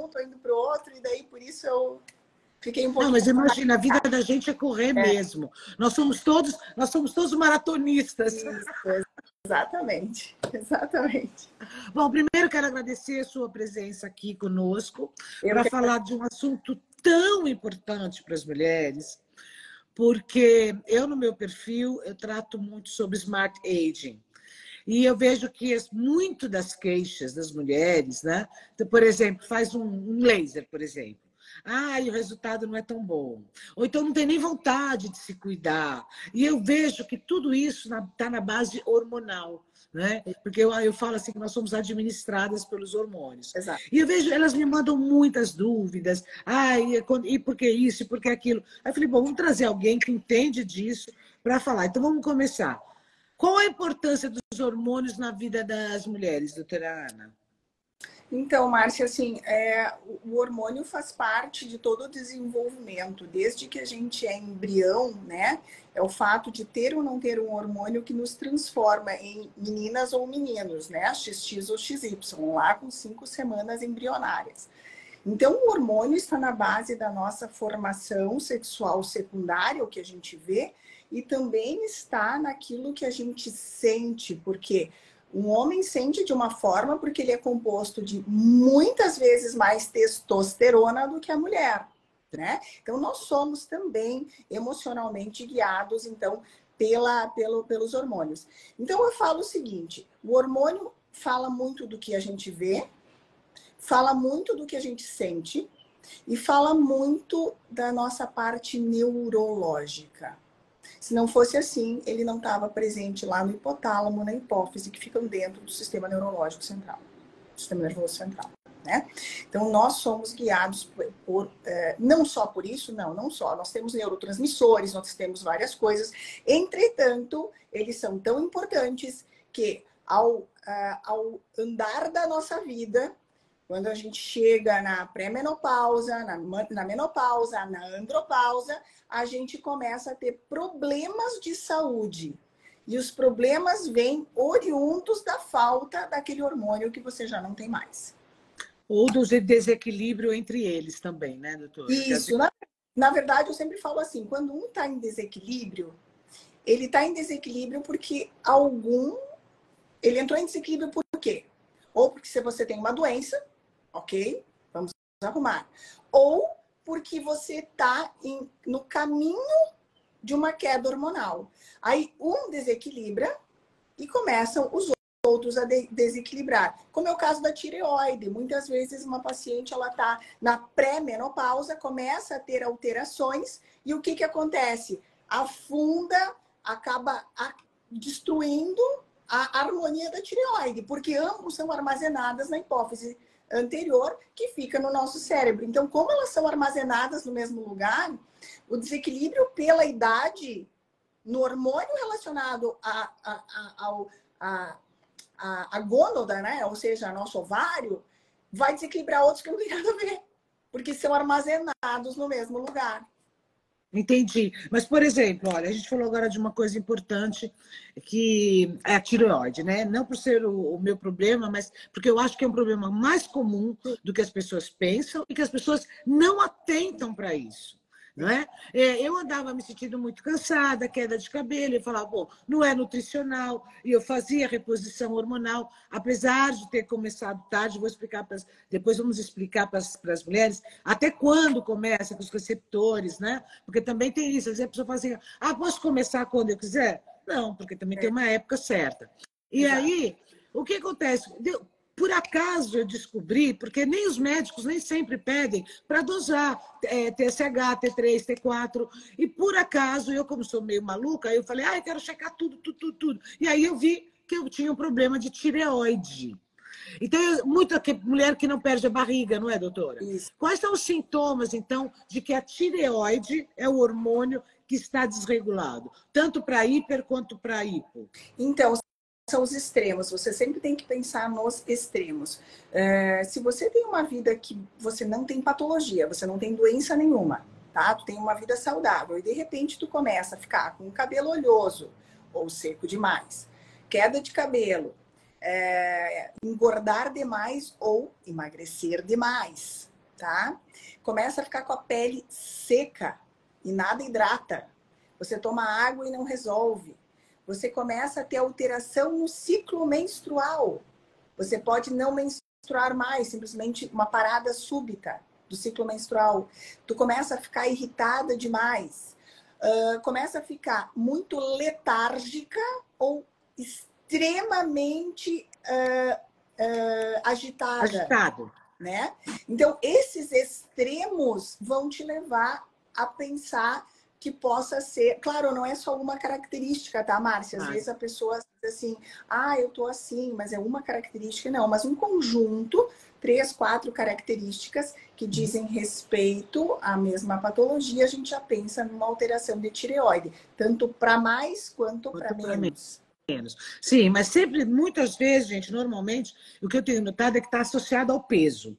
tô indo pro outro, e daí por isso eu fiquei um Não, pouquinho... mas imagina, a vida da gente é correr mesmo. Nós somos todos maratonistas. Isso, exatamente, exatamente. Bom, primeiro quero agradecer a sua presença aqui conosco Eu para que... falar de um assunto tão importante para as mulheres, porque eu, no meu perfil, eu trato muito sobre smart aging. E eu vejo que muito das queixas das mulheres, né? Então, por exemplo, faz um laser, por exemplo. Ah, e o resultado não é tão bom. Ou então não tem nem vontade de se cuidar. E eu vejo que tudo isso está na base hormonal, né? Porque eu falo assim que nós somos administradas pelos hormônios. Exato. E eu vejo, elas me mandam muitas dúvidas. Ah, e por que isso, e por que aquilo? Aí eu falei, bom, vamos trazer alguém que entende disso para falar. Então vamos começar. Qual a importância dos hormônios na vida das mulheres, doutora Ana? Então, Márcia, assim, o hormônio faz parte de todo o desenvolvimento, desde que a gente é embrião, né? É o fato de ter ou não ter um hormônio que nos transforma em meninas ou meninos, né? XX ou XY, lá com 5 semanas embrionárias. Então, o hormônio está na base da nossa formação sexual secundária, o que a gente vê, e também está naquilo que a gente sente, porque um homem sente de uma forma porque ele é composto de muitas vezes mais testosterona do que a mulher, né? Então, nós somos também emocionalmente guiados, então, pelos hormônios. Então, eu falo o seguinte, o hormônio fala muito do que a gente vê, fala muito do que a gente sente e fala muito da nossa parte neurológica. Se não fosse assim, ele não estava presente lá no hipotálamo, na hipófise, que ficam dentro do sistema neurológico central, do sistema nervoso central, né? Então, nós somos guiados não só por isso, não só. Nós temos neurotransmissores, nós temos várias coisas. Entretanto, eles são tão importantes que, ao andar da nossa vida, quando a gente chega na pré-menopausa, na menopausa, na andropausa, a gente começa a ter problemas de saúde. E os problemas vêm oriundos da falta daquele hormônio que você já não tem mais. Ou do desequilíbrio entre eles também, né, doutora? Isso. Na verdade, eu sempre falo assim, quando um está em desequilíbrio, ele está em desequilíbrio porque ele entrou em desequilíbrio por quê? Ou porque se você tem uma doença, ok, vamos arrumar. Ou porque você está no caminho de uma queda hormonal. Aí um desequilibra e começam os outros a desequilibrar. Como é o caso da tireoide. Muitas vezes uma paciente ela está na pré-menopausa, começa a ter alterações e o que acontece? Afunda, acaba destruindo a harmonia da tireoide, porque ambos são armazenadas na hipófise anterior que fica no nosso cérebro. Então, como elas são armazenadas no mesmo lugar, o desequilíbrio pela idade no hormônio relacionado a gônada, né? Ou seja, nosso ovário, vai desequilibrar outros que não tem nada a ver, porque são armazenados no mesmo lugar. Entendi. Mas, por exemplo, olha, a gente falou agora de uma coisa importante, que é a tireoide, né? Não por ser o meu problema, mas porque eu acho que é um problema mais comum do que as pessoas pensam e que as pessoas não atentam para isso. Não é? Eu andava me sentindo muito cansada, queda de cabelo, eu falava, bom, não é nutricional, e eu fazia reposição hormonal, apesar de ter começado tarde, vou explicar depois vamos explicar para as mulheres até quando começa com os receptores, né? Porque também tem isso, às vezes a pessoa fala assim, posso começar quando eu quiser? Não, porque também tem uma época certa. E Exato. aí, o que acontece? Por acaso eu descobri, porque nem os médicos nem sempre pedem para dosar TSH, T3, T4. E por acaso, eu como sou meio maluca, eu falei, eu quero checar tudo. E aí eu vi que eu tinha um problema de tireoide. Então, muita mulher que não perde a barriga, não é, doutora? Isso. Quais são os sintomas, então, de que a tireoide é o hormônio que está desregulado, tanto para hiper quanto para hipo? Então, são os extremos. Você sempre tem que pensar nos extremos. Se você tem uma vida que você não tem patologia, você não tem doença nenhuma, tá? Tu tem uma vida saudável e de repente tu começa a ficar com o cabelo oleoso ou seco demais, queda de cabelo, engordar demais ou emagrecer demais, tá? Começa a ficar com a pele seca e nada hidrata. Você toma água e não resolve. Você começa a ter alteração no ciclo menstrual. Você pode não menstruar mais, simplesmente uma parada súbita do ciclo menstrual. Tu começa a ficar irritada demais. Começa a ficar muito letárgica ou extremamente agitada. Agitado. Né? Então, esses extremos vão te levar a pensar que possa ser... Claro, não é só uma característica, tá, Márcia? Às vezes a pessoa diz assim, eu tô assim, mas é uma característica. Não, mas um conjunto, 3, 4 características que dizem respeito à mesma patologia, a gente já pensa numa alteração de tireoide, tanto para mais quanto para menos. Sim, mas sempre, muitas vezes, gente, normalmente, o que eu tenho notado é que está associado ao peso.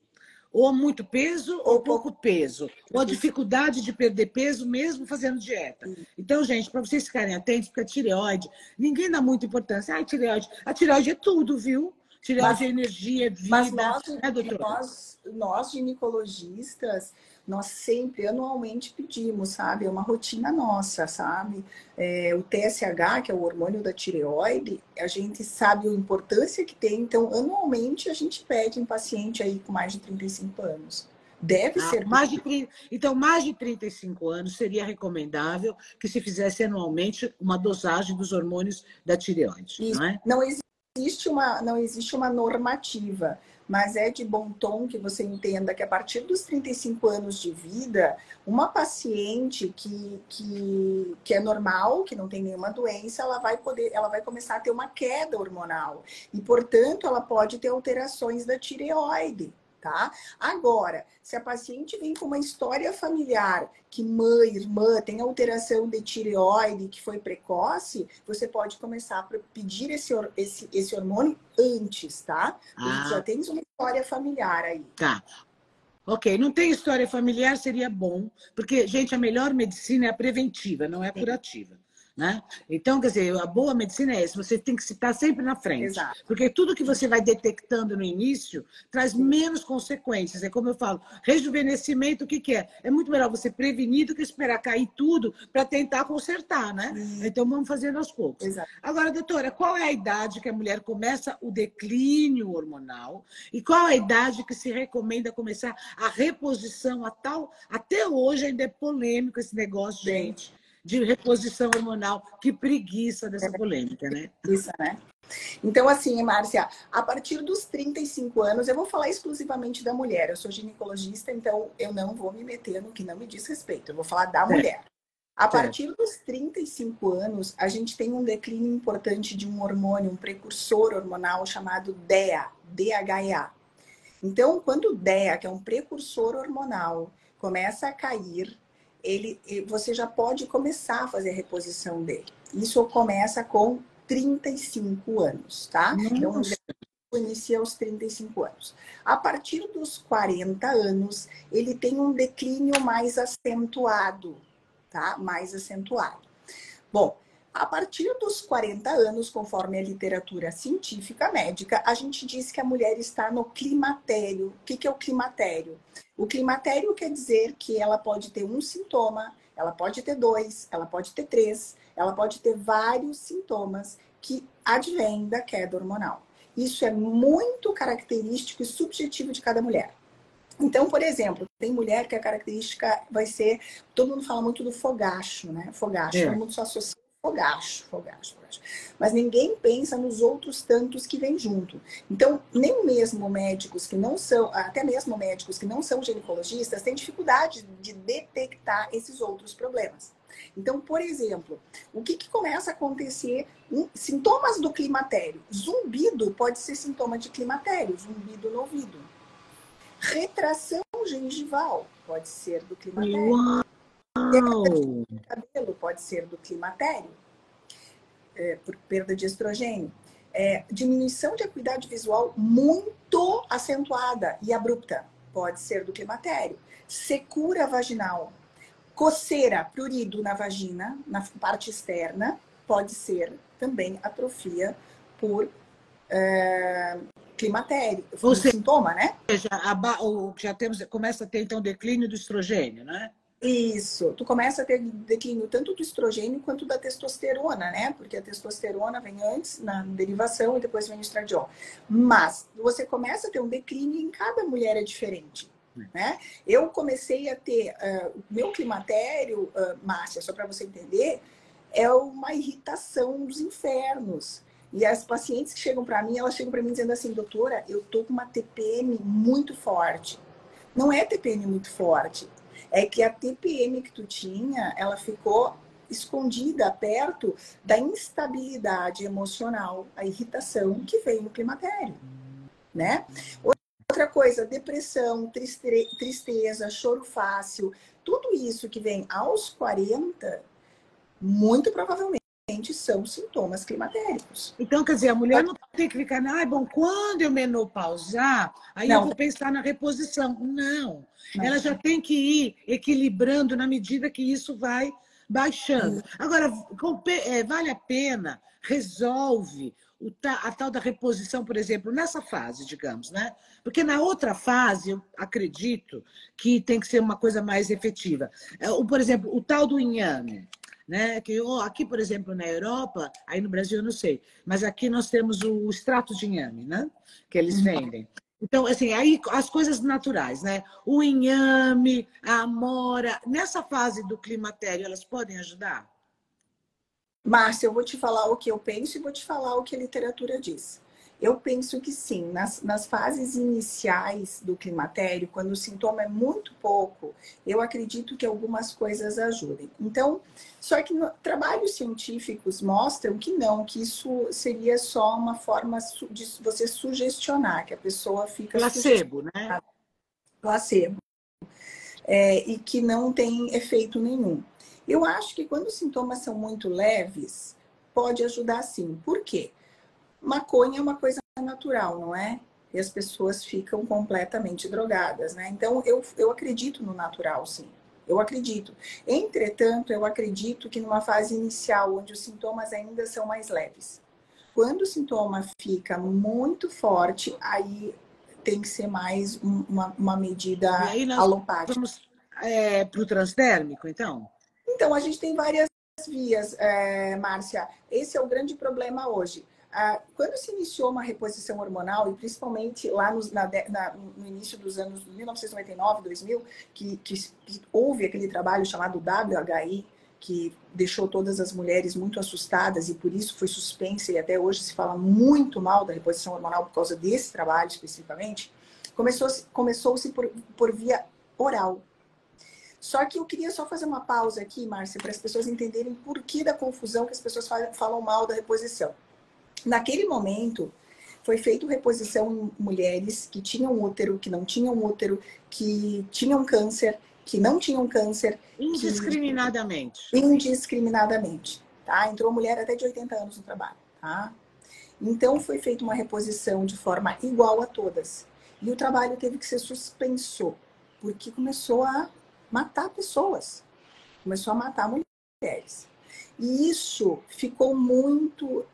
Ou muito peso ou pouco peso. Ou a dificuldade de perder peso mesmo fazendo dieta. Então, gente, para vocês ficarem atentos, porque a tireoide, ninguém dá muita importância. Tireoide. A tireoide é tudo, viu? Tireoide é energia, é vida. Mas né, doutora? nós ginecologistas, nós sempre, anualmente pedimos, sabe? É uma rotina nossa, sabe? O TSH, que é o hormônio da tireoide, a gente sabe a importância que tem. Então, anualmente, a gente pede em paciente aí com mais de 35 anos. Deve ser. Então, mais de 35 anos seria recomendável que se fizesse anualmente uma dosagem dos hormônios da tireoide, Isso. não é? Não existe uma normativa, mas é de bom tom que você entenda que a partir dos 35 anos de vida, uma paciente que é normal, que não tem nenhuma doença, ela vai começar a ter uma queda hormonal. E, portanto, ela pode ter alterações da tireoide. Tá? Agora, se a paciente vem com uma história familiar que mãe, irmã tem alteração de tireoide que foi precoce, você pode começar a pedir esse hormônio antes, tá? Porque já tens uma história familiar aí. Tá. Ok, não tem história familiar, seria bom, porque, gente, a melhor medicina é a preventiva, não é a curativa. Né? Então, quer dizer, a boa medicina é essa, você tem que estar sempre na frente. Exato. Porque tudo que você vai detectando no início traz menos consequências. É como eu falo, rejuvenescimento, o que é? É muito melhor você prevenir do que esperar cair tudo para tentar consertar, né? Então, vamos fazendo aos poucos. Exato. Agora, doutora, qual é a idade que a mulher começa o declínio hormonal e qual é a idade que se recomenda começar a reposição a tal... Até hoje ainda é polêmico esse negócio, gente, de reposição hormonal. Que preguiça dessa polêmica, né? Isso, né? Então, assim, Márcia, a partir dos 35 anos, eu vou falar exclusivamente da mulher. Eu sou ginecologista, então eu não vou me meter no que não me diz respeito. Eu vou falar da mulher. A partir dos 35 anos, a gente tem um declínio importante de um hormônio, um precursor hormonal chamado DEA, DHEA. Então, quando o DEA, que é um precursor hormonal, começa a cair, você já pode começar a fazer a reposição dele. Isso começa com 35 anos, tá? Então, inicia aos 35 anos. A partir dos 40 anos, ele tem um declínio mais acentuado, tá? Mais acentuado. Bom, a partir dos 40 anos, conforme a literatura científica médica, a gente diz que a mulher está no climatério. O que é o climatério? O climatério quer dizer que ela pode ter um sintoma, ela pode ter 2, ela pode ter 3, ela pode ter vários sintomas que advêm da queda hormonal. Isso é muito característico e subjetivo de cada mulher. Então, por exemplo, tem mulher que a característica vai ser... Todo mundo fala muito do fogacho, né? Fogacho, todo mundo só associa fogacho. Mas ninguém pensa nos outros tantos que vêm junto. Então, nem mesmo médicos que não são... Até mesmo médicos que não são ginecologistas têm dificuldade de detectar esses outros problemas. Então, por exemplo, o que começa a acontecer? Sintomas do climatério. Zumbido pode ser sintoma de climatério, zumbido no ouvido. Retração gengival pode ser do climatério. Uau! Cabelo pode ser do climatério, por perda de estrogênio. Diminuição de acuidade visual muito acentuada e abrupta pode ser do climatério. Secura vaginal. Coceira, prurido na vagina, na parte externa, pode ser também atrofia por climatério, Ou no sintoma, né? seja, já temos, começa a ter então declínio do estrogênio, né? Isso, tu começa a ter declínio tanto do estrogênio quanto da testosterona, né? Porque a testosterona vem antes na derivação e depois vem o estradiol. Mas você começa a ter um declínio e em cada mulher é diferente, né? Eu comecei a ter o meu climatério, Márcia, só para você entender, é uma irritação dos infernos. E as pacientes que chegam para mim, elas chegam para mim dizendo assim, doutora, eu tô com uma TPM muito forte. Não é TPM muito forte. É que a TPM que tu tinha, ela ficou escondida perto da instabilidade emocional, a irritação que veio no climatério, né? Outra coisa, depressão, tristeza, choro fácil, tudo isso que vem aos 40, muito provavelmente são sintomas climatéricos. Então, quer dizer, a mulher não tem que ficar, bom, quando eu menopausar, aí eu vou pensar na reposição. Não. Ela já tem que ir equilibrando na medida que isso vai baixando. Agora, vale a pena, resolve a tal da reposição, por exemplo, nessa fase, digamos, né? Porque na outra fase, eu acredito que tem que ser uma coisa mais efetiva. Por exemplo, o tal do inhame. Né? Que aqui, por exemplo, na Europa, aí no Brasil eu não sei, mas aqui nós temos o extrato de inhame, né? Que eles vendem. Então, assim, aí as coisas naturais, né? O inhame, a amora, nessa fase do climatério, elas podem ajudar? Márcia, eu vou te falar o que eu penso e vou te falar o que a literatura diz. Eu penso que sim, nas fases iniciais do climatério, quando o sintoma é muito pouco, eu acredito que algumas coisas ajudem. Então, só que trabalhos científicos mostram que não, que isso seria só uma forma de você sugestionar, que a pessoa fica... Placebo, né? Placebo. E que não tem efeito nenhum. Eu acho que quando os sintomas são muito leves, pode ajudar sim. Por quê? Maconha é uma coisa natural, não é? E as pessoas ficam completamente drogadas, né? Então, eu acredito no natural, sim. Eu acredito. Entretanto, eu acredito que numa fase inicial, onde os sintomas ainda são mais leves. Quando o sintoma fica muito forte, aí tem que ser mais uma medida e aí nós alopática. Vamos para o transdérmico, então? Então, a gente tem várias vias, Márcia. Esse é o grande problema hoje. Quando se iniciou uma reposição hormonal, e principalmente lá no início dos anos 1999, 2000, que houve aquele trabalho chamado WHI, que deixou todas as mulheres muito assustadas e por isso foi suspensa, e até hoje se fala muito mal da reposição hormonal por causa desse trabalho especificamente, começou-se por via oral. Só que eu queria só fazer uma pausa aqui, Márcia, para as pessoas entenderem por que da confusão que as pessoas falam mal da reposição. Naquele momento, foi feita reposição em mulheres que tinham útero, que não tinham útero, que tinham câncer, que não tinham câncer. Indiscriminadamente. Indiscriminadamente, tá? Entrou mulher até de 80 anos no trabalho, tá? Então, foi feita uma reposição de forma igual a todas. E o trabalho teve que ser suspenso, porque começou a matar pessoas. Começou a matar mulheres. E isso ficou muito...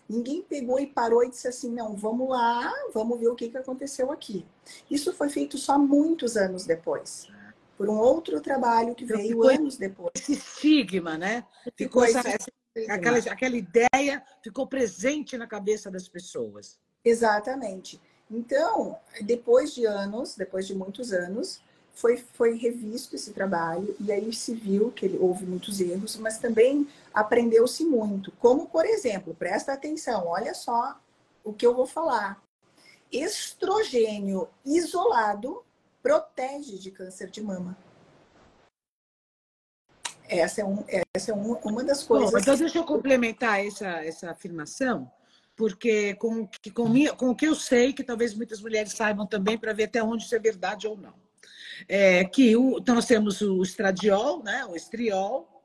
Ninguém pegou e parou e disse assim, não, vamos lá, vamos ver o que aconteceu aqui. Isso foi feito só muitos anos depois. Por um outro trabalho que veio anos depois. Esse estigma, né? Ficou aquela ideia ficou presente na cabeça das pessoas. Exatamente. Então, depois de muitos anos, foi revisto esse trabalho e aí se viu que houve muitos erros, mas também aprendeu-se muito. Como, por exemplo, presta atenção, olha só o que eu vou falar. Estrogênio isolado protege de câncer de mama. Essa é uma das coisas... Bom, então deixa eu complementar essa afirmação, porque com o que eu sei, que talvez muitas mulheres saibam também, para ver até onde isso é verdade ou não. Então nós temos o estradiol, né, o estriol,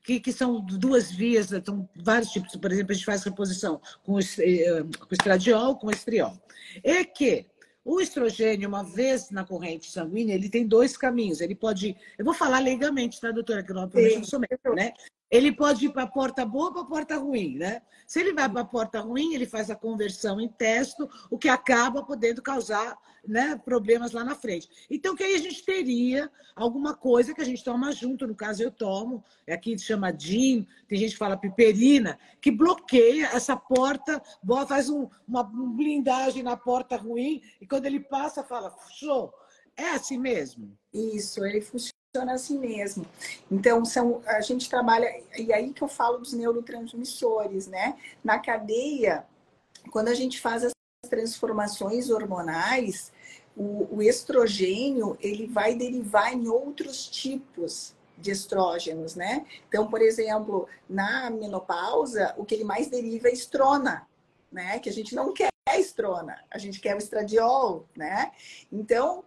que são duas vias, são vários tipos. Por exemplo, a gente faz reposição com estradiol, com estriol. É que o estrogênio, uma vez na corrente sanguínea, ele tem dois caminhos. Ele pode... Eu vou falar legalmente, tá, doutora? Que eu não sou médica, né? ele pode ir para a porta boa ou para a porta ruim, né? Se ele vai para a porta ruim, ele faz a conversão em testo, o que acaba podendo causar, né, problemas lá na frente. Então, que aí a gente teria alguma coisa que a gente toma junto, no caso eu tomo, aqui chama gin, tem gente que fala piperina, que bloqueia essa porta, faz uma blindagem na porta ruim, e quando ele passa, fala, show. É assim mesmo? Isso, ele funciona assim mesmo. Então, a gente trabalha, e aí que eu falo dos neurotransmissores, né? Na cadeia, quando a gente faz as transformações hormonais, o estrogênio, ele vai derivar em outros tipos de estrógenos, né? Então, por exemplo, na menopausa, o que ele mais deriva é estrona, né? Que a gente não quer estrona, a gente quer o estradiol, né? Então,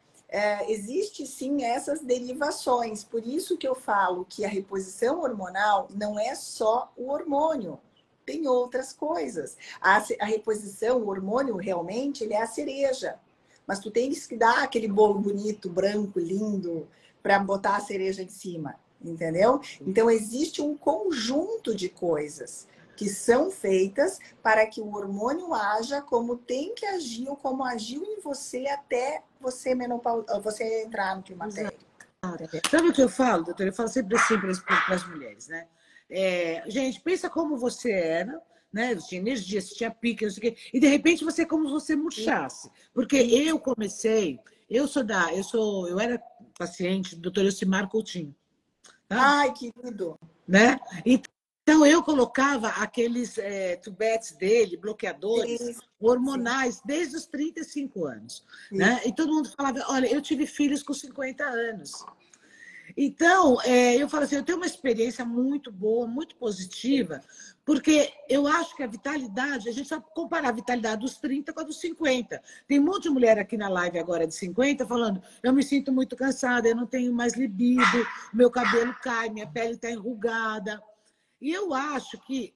existe sim essas derivações. Por isso que eu falo que a reposição hormonal não é só o hormônio. Tem outras coisas. A reposição, o hormônio, realmente, ele é a cereja. Mas tu tens que dar aquele bolo bonito, branco, lindo, para botar a cereja em cima. Entendeu? Então, existe um conjunto de coisas que são feitas para que o hormônio haja como tem que agir ou como agiu em você até você entrar no climatério. Sabe o que eu falo, doutora? Eu falo sempre assim para as mulheres, né? Gente, pensa como você era, né? Você tinha energia, você tinha pique, não sei o quê, e de repente você é como se você murchasse. Porque eu comecei, eu era paciente do doutor Elcimar Coutinho. Tá? Ai, querido! Né? Então, eu colocava aqueles tubetes dele, bloqueadores Sim, hormonais, desde os 35 anos. Né? E todo mundo falava, olha, eu tive filhos com 50 anos. Então, eu falo assim, eu tenho uma experiência muito boa, muito positiva, porque eu acho que a vitalidade, a gente sabe comparar a vitalidade dos 30 com a dos 50. Tem um monte de mulher aqui na live agora de 50 falando, eu me sinto muito cansada, eu não tenho mais libido, meu cabelo cai, minha pele está enrugada. E eu acho que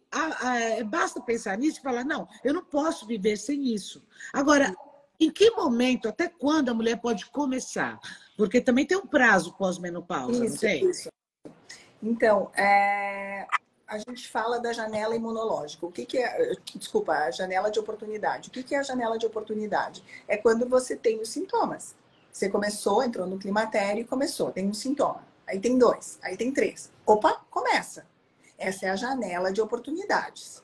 basta pensar nisso e falar, não, eu não posso viver sem isso. Agora, em que momento, até quando a mulher pode começar? Porque também tem um prazo pós-menopausa, não tem? Isso. Então, a gente fala da janela imunológica. O que é? Desculpa, a janela de oportunidade. O que é a janela de oportunidade? É quando você tem os sintomas. Você começou, entrou no climatério e começou, tem um sintoma. Aí tem 2, aí tem 3. Opa, começa. Essa é a janela de oportunidades.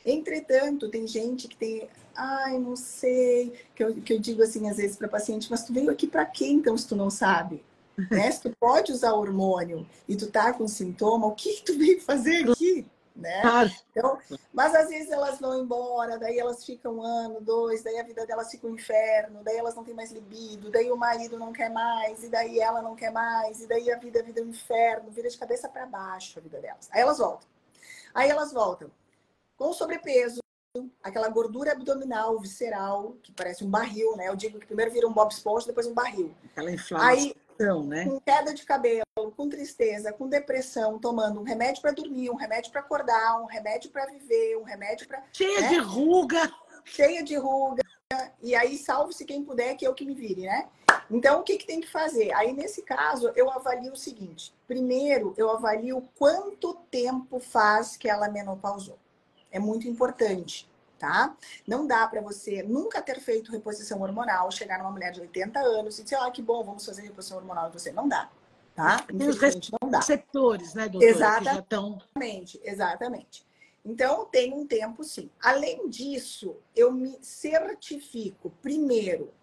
Entretanto, tem gente que tem, ai, não sei, que eu digo assim às vezes para paciente, mas tu veio aqui para quê então se tu não sabe? Né? Se tu pode usar hormônio e tu tá com sintoma, o que tu veio fazer aqui? Né? Então, mas às vezes elas vão embora, daí elas ficam 1 ano, 2, daí a vida delas fica um inferno, daí elas não têm mais libido, daí o marido não quer mais, e daí ela não quer mais, e daí a vida é um inferno, vira de cabeça para baixo a vida delas. Aí elas voltam com sobrepeso, aquela gordura abdominal, visceral, que parece um barril, né? Eu digo que primeiro vira um Bob Esponja, depois um barril. Aquela inflamação, né? Com queda de cabelo, com tristeza, com depressão, tomando um remédio para dormir, um remédio para acordar, um remédio para viver, um remédio para... Cheia de ruga. Cheia de ruga. E aí, salve-se quem puder, que eu que me vire, né? Então, o que tem que fazer? Aí, nesse caso, eu avalio o seguinte. Primeiro, eu avalio quanto tempo faz que ela menopausou. É muito importante, tá? Não dá para você nunca ter feito reposição hormonal, chegar numa mulher de 80 anos e dizer, ah, que bom, vamos fazer reposição hormonal em você. Não dá, tá? Infelizmente, não dá. Receptores, né, doutora? Exatamente, que já estão... exatamente. Então, tem um tempo, sim. Além disso, eu me certifico, primeiro,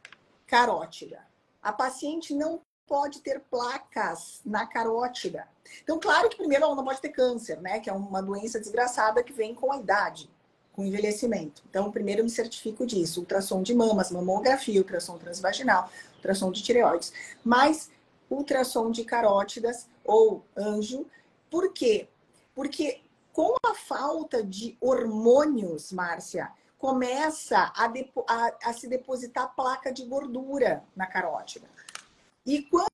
carótida. A paciente não pode ter placas na carótida. Então, claro que primeiro ela não pode ter câncer, né? Que é uma doença desgraçada que vem com a idade, com o envelhecimento. Então, primeiro eu me certifico disso. Ultrassom de mamas, mamografia, ultrassom transvaginal, ultrassom de tireoides. Mas ultrassom de carótidas ou anjo. Por quê? Porque com a falta de hormônios, Márcia, começa a se depositar placa de gordura na carótida. E quando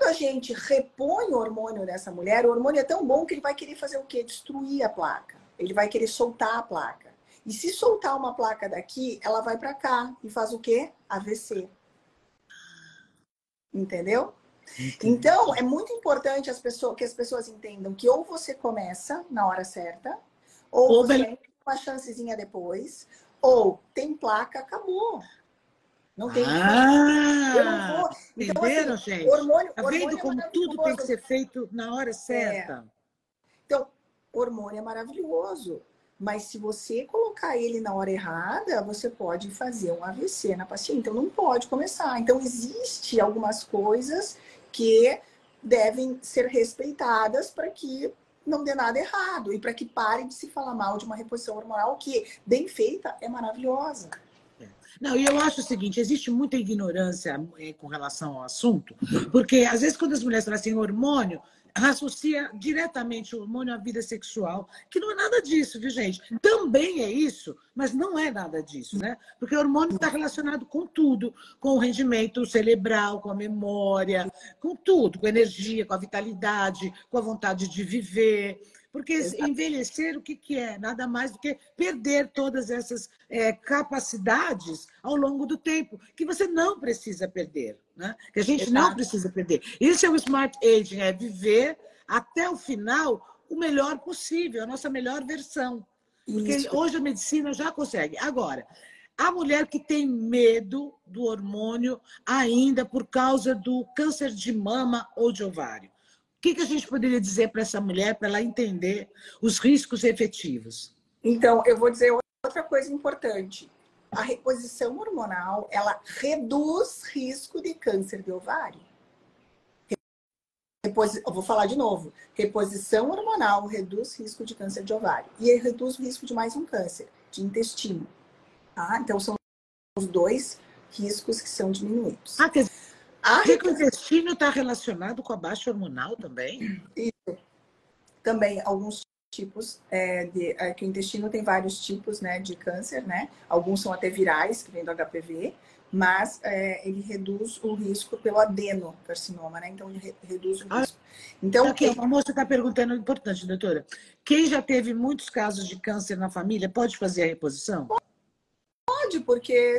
a gente repõe o hormônio nessa mulher, o hormônio é tão bom que ele vai querer fazer o quê? Destruir a placa. Ele vai querer soltar a placa. E se soltar uma placa daqui, ela vai para cá e faz o quê? AVC. Entendeu? Entendi. Então, é muito importante que as pessoas entendam que ou você começa na hora certa, ou Ou você ainda tem uma chancezinha depois, ou tem placa, acabou. Não tem o que fazer. Eu não Ah, vou. Então, assim, entenderam, gente? hormônio, Tá vendo hormônio é como tudo tem que maravilhoso. ser feito na hora É. certa? Então, hormônio é maravilhoso. Mas se você colocar ele na hora errada, você pode fazer um AVC na paciente. Então, não pode começar. Então, existe algumas coisas que devem ser respeitadas para que não dê nada errado e para que pare de se falar mal de uma reposição hormonal que, bem feita, é maravilhosa. Não, e eu acho o seguinte, existe muita ignorância com relação ao assunto, porque às vezes quando as mulheres falam assim, hormônio, associa diretamente o hormônio à vida sexual, que não é nada disso, viu, gente? Também é isso, mas não é nada disso, né? Porque o hormônio está relacionado com tudo, com o rendimento cerebral, com a memória, com tudo, com a energia, com a vitalidade, com a vontade de viver. Porque envelhecer, o que, que é? Nada mais do que perder todas essas capacidades ao longo do tempo, que você não precisa perder, né? Que a gente não Exato. precisa perder. Isso é o Smart Aging, é viver até o final o melhor possível, a nossa melhor versão. Porque Isso. hoje a medicina já consegue. Agora, a mulher que tem medo do hormônio ainda por causa do câncer de mama ou de ovário. O que a gente poderia dizer para essa mulher, para ela entender os riscos efetivos? Então, eu vou dizer outra coisa importante. A reposição hormonal, ela reduz risco de câncer de ovário. Eu vou falar de novo. Reposição hormonal reduz risco de câncer de ovário. E reduz o risco de mais um câncer, de intestino. Tá? Então, são os dois riscos que são diminuídos. Quer A dizer que o intestino está relacionado com a baixa hormonal também? também alguns tipos que o intestino tem vários tipos, né, de câncer, né? Alguns são até virais, que vem do HPV, mas ele reduz o risco pelo adenocarcinoma, né? Então ele reduz o risco. Então aqui, uma moça está perguntando importante, doutora. Quem já teve muitos casos de câncer na família pode fazer a reposição? pode, porque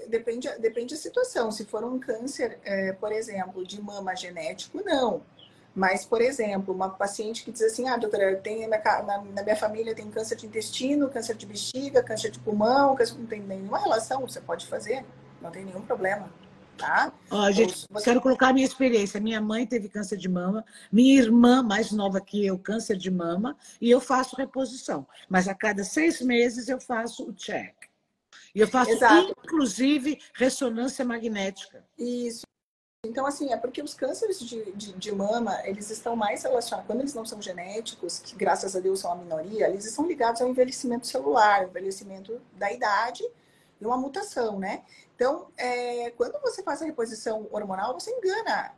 depende da situação. Se for um câncer, por exemplo, de mama genético, não. Mas, por exemplo, uma paciente que diz assim, ah, doutora, na minha família tem câncer de intestino, câncer de bexiga, câncer de pulmão, não tem nenhuma relação, você pode fazer, não tem nenhum problema, tá? Ó, gente, quero colocar a minha experiência. Minha mãe teve câncer de mama, minha irmã, mais nova que eu, câncer de mama, e eu faço reposição. Mas a cada 6 meses eu faço o check. E eu faço, Exato. inclusive, ressonância magnética. Isso. Então, assim, é porque os cânceres de mama, eles estão mais relacionados, quando eles não são genéticos, que graças a Deus são a minoria, eles estão ligados ao envelhecimento celular, envelhecimento da idade e uma mutação, né? Então, quando você faz a reposição hormonal, você engana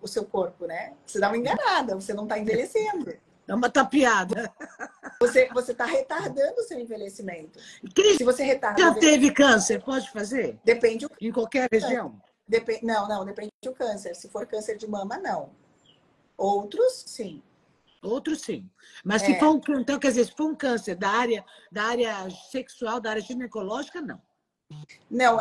o seu corpo, né? Você dá uma enganada, você não está envelhecendo. É uma tapeada. Você está retardando o seu envelhecimento. Quem Se você retarda já teve câncer, pode fazer? depende do Em qualquer região? Não, depende do câncer. Se for câncer de mama, não. Outros, sim. Outros sim. Mas se for então, quer dizer, se for um câncer da área sexual, da área ginecológica, não. Não,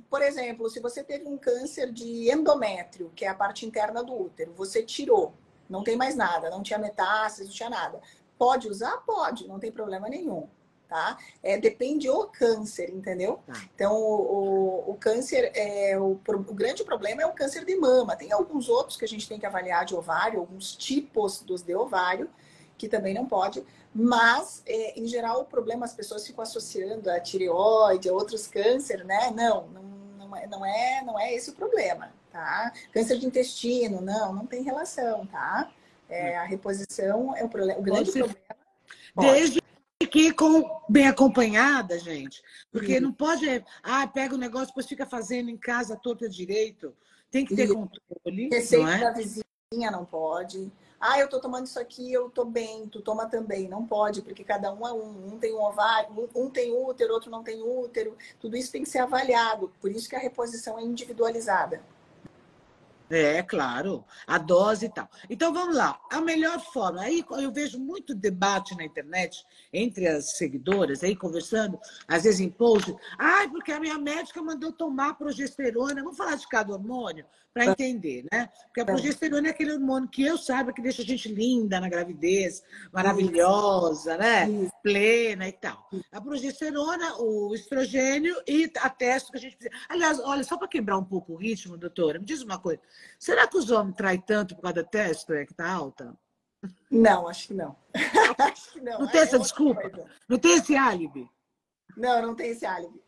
por exemplo, se você teve um câncer de endométrio, que é a parte interna do útero, você tirou, não tem mais nada, não tinha metástase, não tinha nada. Pode usar? Pode, não tem problema nenhum. Tá? Depende do câncer, entendeu? Então, o câncer, o grande problema é o câncer de mama. Tem alguns outros que a gente tem que avaliar de ovário, alguns tipos dos de ovário, que também não pode. Mas, em geral, o problema, as pessoas ficam associando a tireoide, a outros cânceres, né? Não é esse o problema, tá? Câncer de intestino, não tem relação, tá? A reposição é o grande problema. Desde que bem acompanhada, gente. Porque não pode, pega o negócio, depois fica fazendo em casa torta direito. Tem que ter controle. Receita da vizinha não pode. Eu tô tomando isso aqui, eu tô bem, tu toma também. Não pode, porque cada um é um. Um tem um ovário, um tem útero, outro não tem útero. Tudo isso tem que ser avaliado. Por isso que a reposição é individualizada. É, claro, a dose e tal. Então vamos lá, a melhor forma. Aí eu vejo muito debate na internet entre as seguidoras aí conversando, às vezes em post. Ai, porque a minha médica mandou tomar progesterona. Vamos falar de cada hormônio para entender, né? Porque a progesterona é aquele hormônio que eu saiba que deixa a gente linda na gravidez, maravilhosa, né? Isso. Plena e tal. A progesterona, o estrogênio e a testo que a gente precisa. Aliás, olha, só para quebrar um pouco o ritmo, doutora, me diz uma coisa. Será que os homens traem tanto por causa da testo, que tá alta? Não, acho que não. Acho que não. Não tem É essa outra desculpa? coisa. Não tem esse álibi? Não, não tem esse álibi.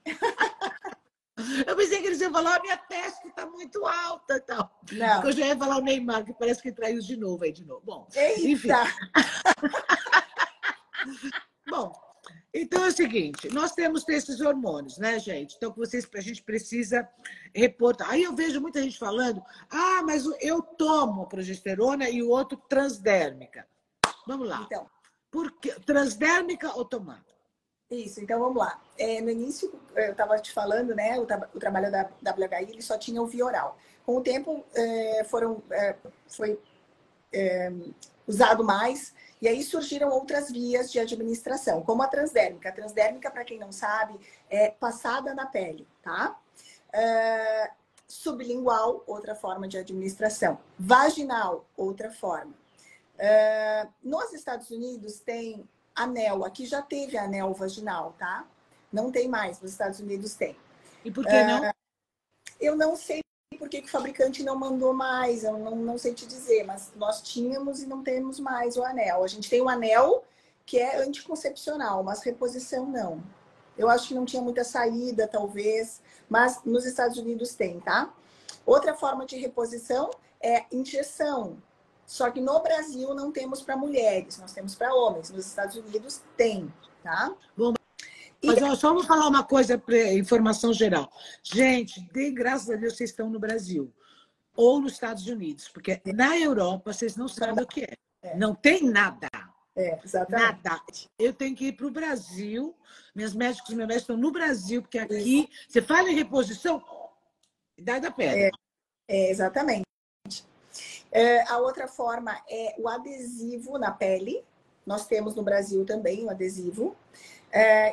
Eu pensei que eles iam falar, minha testo está muito alta e tal. Porque Não. eu já ia falar o Neymar, que parece que traiu de novo aí de novo. Bom, enfim. Eita! Bom, então é o seguinte, nós temos esses hormônios, né, gente? Então, a gente precisa reportar. Aí eu vejo muita gente falando, mas eu tomo progesterona e o outro transdérmica. Vamos lá. Então, Por que transdérmica ou tomada? isso, então vamos lá. No início, eu estava te falando, né? O trabalho da WHI ele só tinha o via oral. Com o tempo, foi usado mais, e aí surgiram outras vias de administração, como a transdérmica. A transdérmica, para quem não sabe, é passada na pele, tá? Sublingual, outra forma de administração. Vaginal, outra forma. Nos Estados Unidos tem anel, aqui já teve anel vaginal, tá? Não tem mais, nos Estados Unidos tem. E por que não? Eu não sei por que o fabricante não mandou mais, eu não sei te dizer, mas nós tínhamos e não temos mais o anel. A gente tem o anel que é anticoncepcional, mas reposição não. Eu acho que não tinha muita saída, talvez, mas nos Estados Unidos tem, tá? Outra forma de reposição é injeção. Só que no Brasil não temos para mulheres, nós temos para homens. Nos Estados Unidos tem, tá? Bom, mas eu só vou falar uma coisa para informação geral. Gente, graças a Deus vocês estão no Brasil ou nos Estados Unidos, porque na Europa vocês não sabem o que é. Não tem nada. Exatamente. Nada. Eu tenho que ir para o Brasil. Meus médicos estão no Brasil, porque aqui você fala em reposição, idade da pedra. Exatamente. A outra forma é o adesivo na pele. Nós temos no Brasil também o adesivo.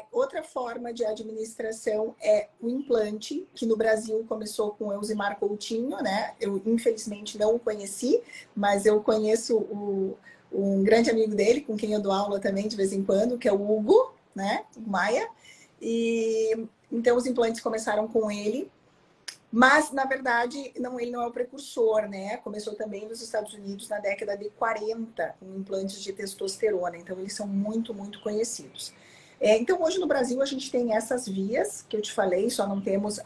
Outra forma de administração é o implante, que no Brasil começou com o Elzimar Coutinho, né? Eu, infelizmente, não o conheci, mas eu conheço um grande amigo dele, com quem eu dou aula também de vez em quando, que é o Hugo, né? O Maia. E então os implantes começaram com ele. Mas, na verdade, ele não é o precursor, né? Começou também nos Estados Unidos na década de 40, com implantes de testosterona. Então, eles são muito, muito conhecidos. Então, hoje no Brasil, a gente tem essas vias que eu te falei, só não temos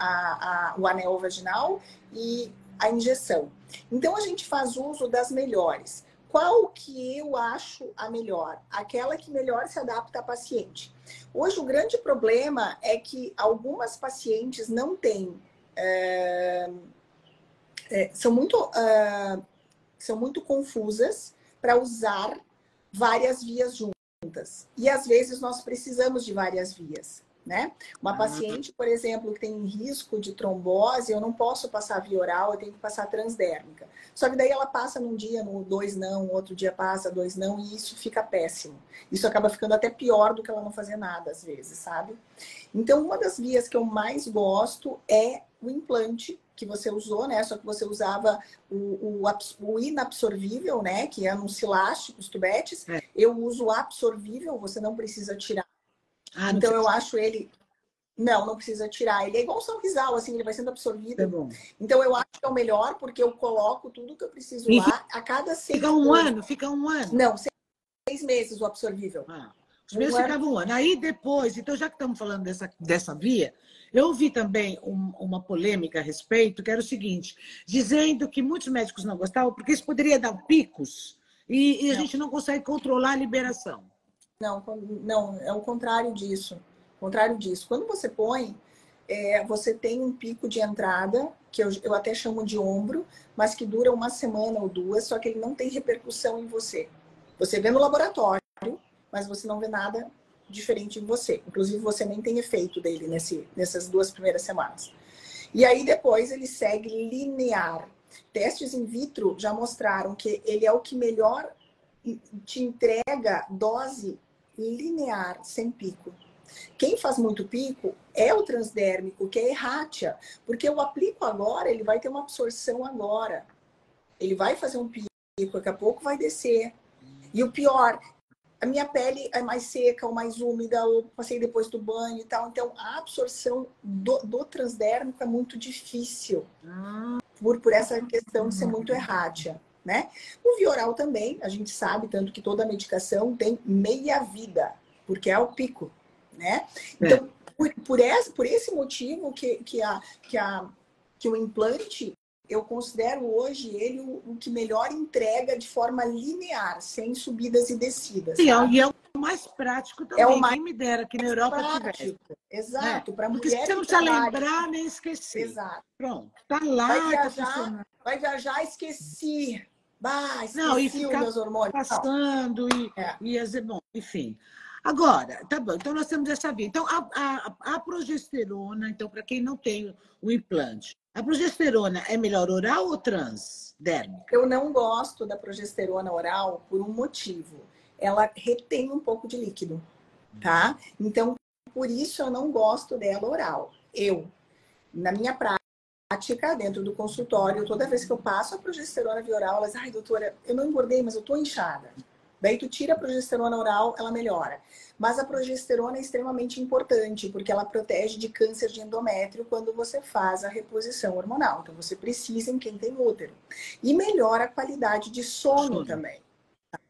o anel vaginal e a injeção. Então, a gente faz uso das melhores. Qual que eu acho a melhor? Aquela que melhor se adapta à paciente. Hoje, o grande problema é que algumas pacientes não têm são muito confusas para usar várias vias juntas. E às vezes nós precisamos de várias vias, né? Uma paciente, por exemplo, que tem risco de trombose, eu não posso passar via oral, eu tenho que passar transdérmica. Só que daí ela passa num dia, no 2 não, outro dia passa 2 não, e isso fica péssimo. Isso acaba ficando até pior do que ela não fazer nada, às vezes, sabe? Então, uma das vias que eu mais gosto é o implante que você usou, né? Só que você usava o inabsorvível, né? Que é um silástico, os tubetes. Eu uso o absorvível, você não precisa tirar. Então, eu acho ele... Não precisa tirar. Ele é igual um sorrisal, assim, ele vai sendo absorvido. É bom. Então, eu acho que é o melhor, porque eu coloco tudo que eu preciso lá a cada 6 meses. Fica um ano? Não, 6 meses o absorvível. Os meus ficavam um ano. Aí depois, então já que estamos falando dessa via, eu ouvi também uma polêmica a respeito, que era o seguinte, dizendo que muitos médicos não gostavam, porque isso poderia dar picos e a gente não consegue controlar a liberação. Não, é o contrário disso. Quando você põe, você tem um pico de entrada, que eu até chamo de ombro, mas que dura 1 semana ou 2, só que ele não tem repercussão em você. Você vê no laboratório, mas você não vê nada diferente em você. Inclusive, você nem tem efeito dele nessas 2 primeiras semanas. E aí, depois, ele segue linear. Testes in vitro já mostraram que ele é o que melhor te entrega dose linear, sem pico. Quem faz muito pico é o transdérmico, que é errátia, porque eu aplico agora, ele vai ter uma absorção agora. Ele vai fazer um pico, daqui a pouco vai descer. E o pior, a minha pele é mais seca ou mais úmida, eu passei depois do banho e tal. Então, a absorção do transdérmico é muito difícil, por essa questão de ser muito errática, né? O Vioral também, a gente sabe, tanto que toda medicação tem meia vida, porque é o pico, né? Então, por esse motivo que o implante, eu considero hoje ele o que melhor entrega de forma linear, sem subidas e descidas. E é o mais prático também. É o mais Quem me dera que na Europa tivesse. Exato. Para Porque mulher você não precisa lembrar nem esquecer. Exato. Pronto. Tá lá. Vai viajar, esqueci. Esqueci não, e ficar os meus hormônios. Passando bom, enfim. Agora, tá bom. Então, nós temos essa via. Então, a progesterona, então, para quem não tem o implante, a progesterona é melhor oral ou transdérmica? Eu não gosto da progesterona oral por um motivo. Ela retém um pouco de líquido, tá? Então, por isso eu não gosto dela oral. Na minha prática, dentro do consultório, toda vez que eu passo a progesterona via oral, elas, ai, doutora, eu não engordei, mas eu tô inchada. Daí tu tira a progesterona oral, ela melhora. Mas a progesterona é extremamente importante, porque ela protege de câncer de endométrio quando você faz a reposição hormonal. Então, você precisa em quem tem útero. E melhora a qualidade de sono também.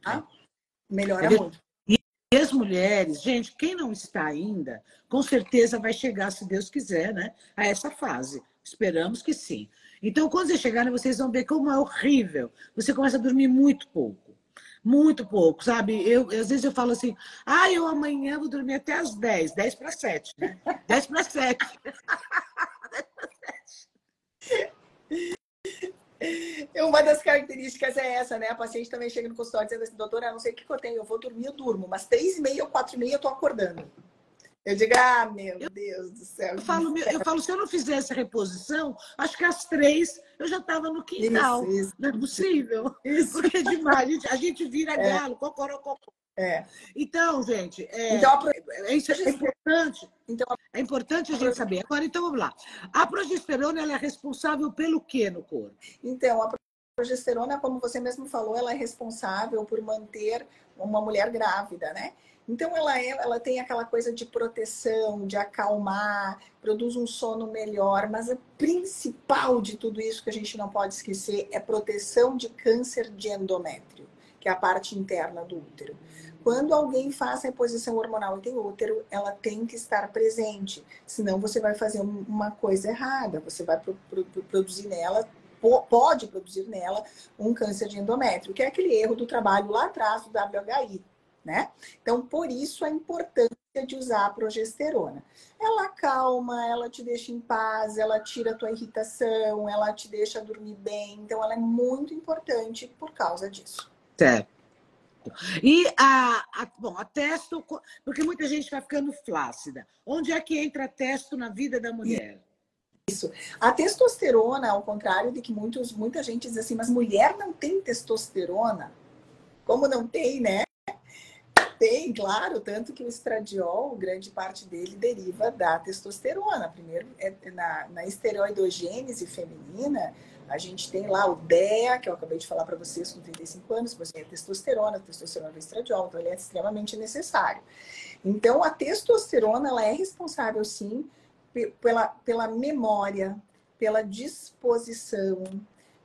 Tá? Melhora muito. E as mulheres, gente, quem não está ainda, com certeza vai chegar, se Deus quiser, né, a essa fase. Esperamos que sim. Então, quando vocês chegarem, vocês vão ver como é horrível. Você começa a dormir muito pouco. Muito pouco, sabe? Às vezes eu falo assim, eu amanhã vou dormir até às 10, 10 para 7, né? 10 para 7. 10 para 7. Uma das características é essa, né? A paciente também chega no consultório dizendo assim, doutora, eu não sei o que eu tenho, eu vou dormir, eu durmo, mas 3h30 ou 4h30 eu tô acordando. Eu digo, meu Deus do céu. Eu falo, se eu não fizesse reposição, acho que às 3 eu já estava no quintal. Isso. Não é possível. Isso. Porque é demais. A gente vira galo, cocorocó. Então, gente, isso é importante. Então, é importante a gente saber. Agora, então, vamos lá. A progesterona, ela é responsável pelo quê no corpo? Então, a progesterona, como você mesmo falou, ela é responsável por manter uma mulher grávida, né? Então, ela tem aquela coisa de proteção, de acalmar, produz um sono melhor, mas a principal de tudo isso que a gente não pode esquecer é proteção de câncer de endométrio, que é a parte interna do útero. Quando alguém faz reposição hormonal e tem útero, ela tem que estar presente, senão você vai fazer uma coisa errada, você vai produzir nela, pode produzir nela um câncer de endométrio, que é aquele erro do trabalho lá atrás do WHI. Né? Então, por isso a importância de usar a progesterona. Ela acalma, ela te deixa em paz, ela tira a tua irritação, ela te deixa dormir bem. Então, ela é muito importante por causa disso. Certo. E a testo, porque muita gente vai ficando flácida. Onde é que entra a testo na vida da mulher? Isso. A testosterona, ao contrário de que muita gente diz assim, mas mulher não tem testosterona? Como não tem, né? Tem, claro, tanto que o estradiol, grande parte dele deriva da testosterona. Primeiro, na esteroidogênese feminina, a gente tem lá o DEA, que eu acabei de falar para vocês, com 35 anos, você tem a testosterona do estradiol, então ele é extremamente necessário. Então, a testosterona, ela é responsável, sim, pela memória, pela disposição,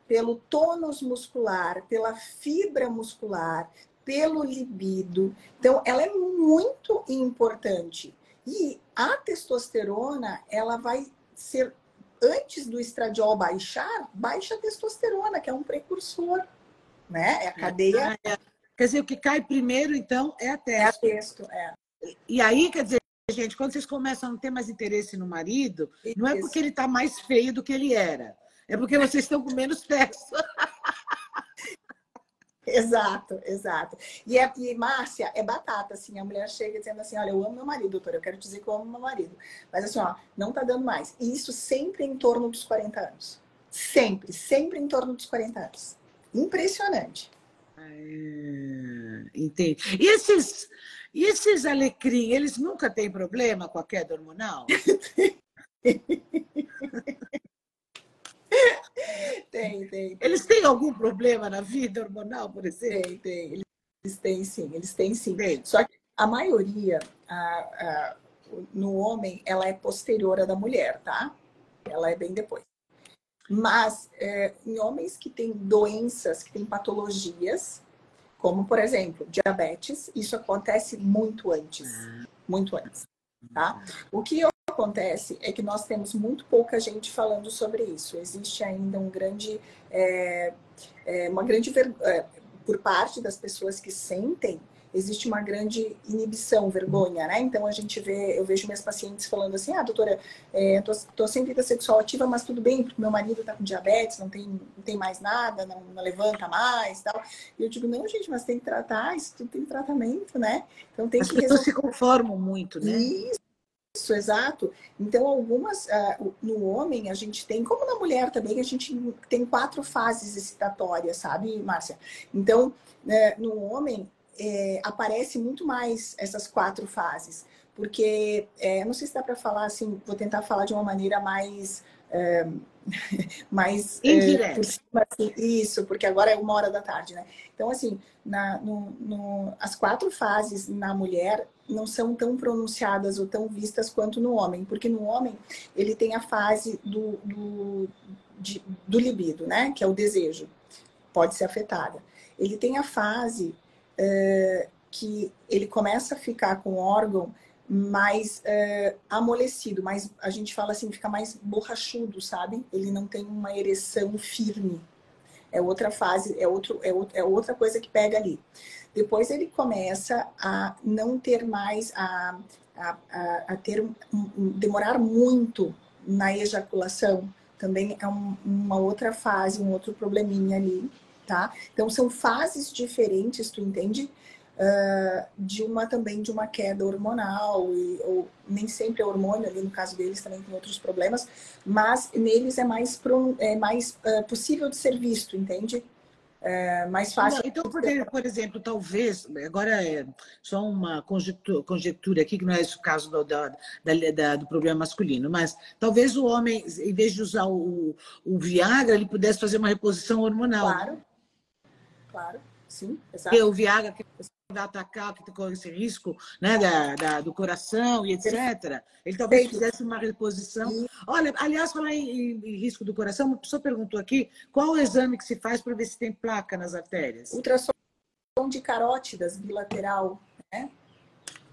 pelo tônus muscular, pela fibra muscular, pelo libido. Então, ela é muito importante. E a testosterona, ela vai ser, antes do estradiol baixar, baixa a testosterona, que é um precursor, né? É a cadeia. Quer dizer, o que cai primeiro, então, é a testo. É a testo, E aí, quer dizer, gente, quando vocês começam a não ter mais interesse no marido, não é porque ele está mais feio do que ele era. É porque vocês estão com menos testo. Exato, exato. E Márcia, é batata, assim, a mulher chega dizendo assim, olha, eu amo meu marido, doutora, eu quero dizer que eu amo meu marido. Mas assim, ó, não tá dando mais. E isso sempre em torno dos 40 anos. Sempre, sempre em torno dos 40 anos. Impressionante. Entendi. E esses alecrim, eles nunca têm problema com a queda hormonal? Tem. Eles têm algum problema na vida hormonal, por exemplo? Tem. Eles têm sim. Tem. Só que a maioria, no homem, ela é posterior à da mulher, tá? Ela é bem depois. Mas em homens que têm doenças, que têm patologias, como, por exemplo, diabetes, isso acontece muito antes. Muito antes, tá? O que acontece é que nós temos muito pouca gente falando sobre isso. Existe ainda uma grande por parte das pessoas que sentem, existe uma grande inibição, vergonha, né? Então eu vejo minhas pacientes falando assim, doutora, tô sem vida sexual ativa, mas tudo bem, porque meu marido tá com diabetes, não tem mais nada, não levanta mais, tal. E eu digo, não, gente, mas tem que tratar, isso tudo tem tratamento, né? Então tem As que pessoas resolver. se conformam muito, né? Isso, exato. Então, no homem, a gente tem, como na mulher também, a gente tem 4 fases excitatórias, sabe, Márcia? Então, no homem, aparece muito mais essas 4 fases. Porque, não sei se dá para falar assim, vou tentar falar de uma maneira mais por Indireto. cima, assim, isso, porque agora é 1h da tarde, né? Então, assim, as 4 fases na mulher não são tão pronunciadas ou tão vistas quanto no homem, porque no homem ele tem a fase do libido, né? Que é o desejo, pode ser afetada. Ele tem a fase que ele começa a ficar com o órgão mais amolecido, mais, a gente fala assim, fica mais borrachudo, sabe? Ele não tem uma ereção firme. É outra fase, é outra coisa que pega ali. Depois ele começa a não ter mais, demorar muito na ejaculação. Também é uma outra fase, um outro probleminha ali, tá? Então são fases diferentes, tu entende? De uma queda hormonal, ou nem sempre é hormônio, ali no caso deles também tem outros problemas, mas neles é mais possível de ser visto, entende? Mais fácil. Então, por exemplo, talvez, agora é só uma conjectura aqui, que não é esse o caso do problema masculino, mas talvez o homem, em vez de usar o Viagra, ele pudesse fazer uma reposição hormonal. Claro, sim, exato. Porque o Viagra que vai atacar, que corre esse risco, né, do coração e etc. Ele talvez fizesse uma reposição. Olha, aliás, falar em risco do coração, uma pessoa perguntou aqui qual o exame que se faz para ver se tem placa nas artérias. Ultrassom de carótidas bilateral, né?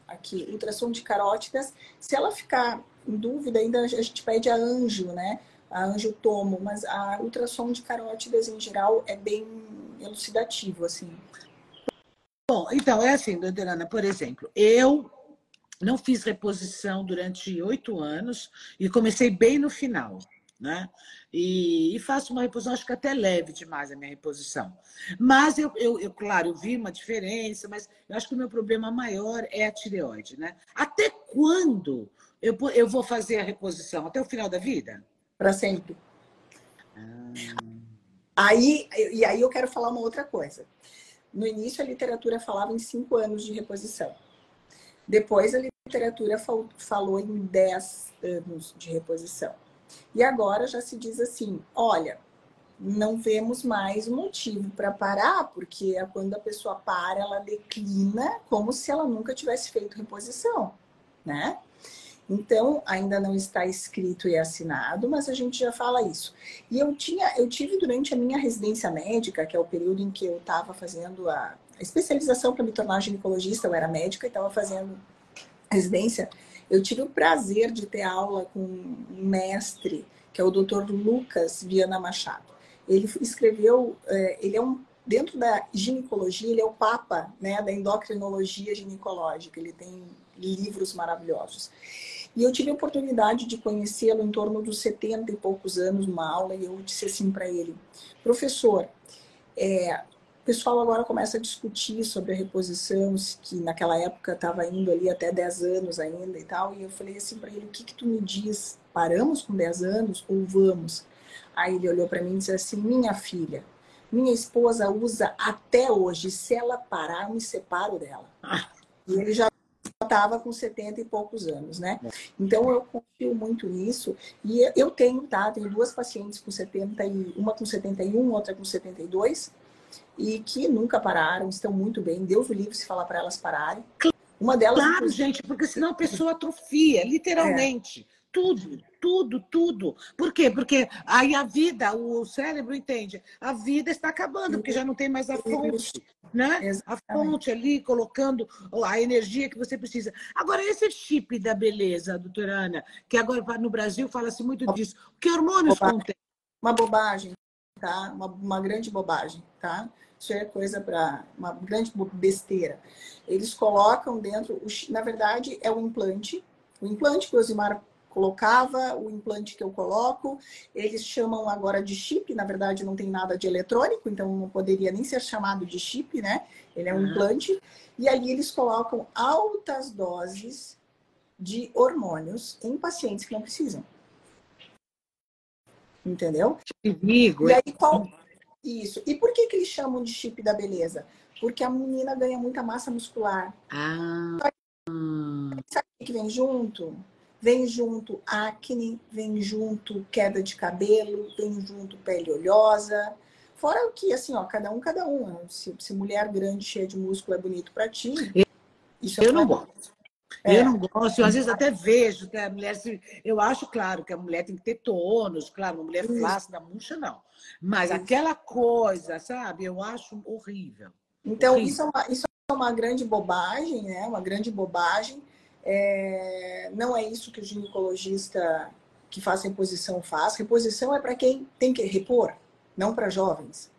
Aqui, ultrassom de carótidas. Se ela ficar em dúvida, ainda a gente pede a anjo, né? A angiotomo, mas a ultrassom de carótidas em geral é bem elucidativo, assim. Bom, então, é assim, doutora Ana, por exemplo, eu não fiz reposição durante 8 anos e comecei bem no final, né? E faço uma reposição, acho que até leve demais a minha reposição. Mas claro, eu vi uma diferença, mas eu acho que o meu problema maior é a tireoide, né? Até quando eu vou fazer a reposição? Até o final da vida? Para sempre. Aí eu quero falar uma outra coisa. No início, a literatura falava em 5 anos de reposição. Depois, a literatura falou em 10 anos de reposição. E agora já se diz assim, olha, não vemos mais motivo para parar, porque quando a pessoa para, ela declina como se ela nunca tivesse feito reposição, né? Então, ainda não está escrito e assinado, mas a gente já fala isso. E eu tive durante a minha residência médica, que é o período em que eu estava fazendo a especialização para me tornar ginecologista, eu era médica e estava fazendo residência, eu tive o prazer de ter aula com um mestre, que é o Dr. Lucas Viana Machado. Ele escreveu, dentro da ginecologia, ele é o papa, né, da endocrinologia ginecológica, ele tem livros maravilhosos. E eu tive a oportunidade de conhecê-lo em torno dos 70 e poucos anos, numa aula, e eu disse assim para ele, professor, o pessoal agora começa a discutir sobre a reposição, que naquela época estava indo ali até 10 anos ainda e tal, e eu falei assim para ele, o que tu me diz? Paramos com 10 anos ou vamos? Aí ele olhou para mim e disse assim, minha filha, minha esposa usa até hoje, se ela parar, eu me separo dela. E ele já estava com 70 e poucos anos, né? Então eu confio muito nisso. E eu tenho, tá? Tenho duas pacientes com 70, uma com 71, outra com 72, e que nunca pararam, estão muito bem. Deus o livre se falar para elas pararem. Uma delas, Claro, inclusive, gente, porque senão a pessoa atrofia, literalmente. Tudo, tudo, tudo. Por quê? Porque aí a vida, o cérebro entende, a vida está acabando, porque já não tem mais a fonte, né? A fonte ali, colocando a energia que você precisa. Agora, esse chip da beleza, doutora Ana, que agora no Brasil fala-se muito disso, que hormônios contém? uma bobagem, tá? Uma grande bobagem, tá? Isso é coisa para uma grande besteira. Eles colocam dentro, na verdade, é o implante que o Osimar colocava, o implante que eu coloco, eles chamam agora de chip, na verdade não tem nada de eletrônico, então não poderia nem ser chamado de chip, né? Ele é um implante, e ali eles colocam altas doses de hormônios em pacientes que não precisam. Entendeu? Perigo. E aí, Isso. E por que eles chamam de chip da beleza? Porque a menina ganha muita massa muscular. Sabe o que vem junto? Vem junto acne, vem junto queda de cabelo, vem junto pele oleosa. Fora o que, assim, ó, cada um. Se mulher grande, cheia de músculo é bonito pra ti, isso eu não gosto. Eu não gosto, eu às vezes até vejo que a mulher eu acho, claro, que a mulher tem que ter tônus, claro, uma mulher flácida, murcha, não. Mas aquela coisa, sabe, eu acho horrível. Então, horrível. Isso é uma grande bobagem, né? Uma grande bobagem. Não é isso que o ginecologista que faz reposição faz. Reposição é para quem tem que repor, não para jovens.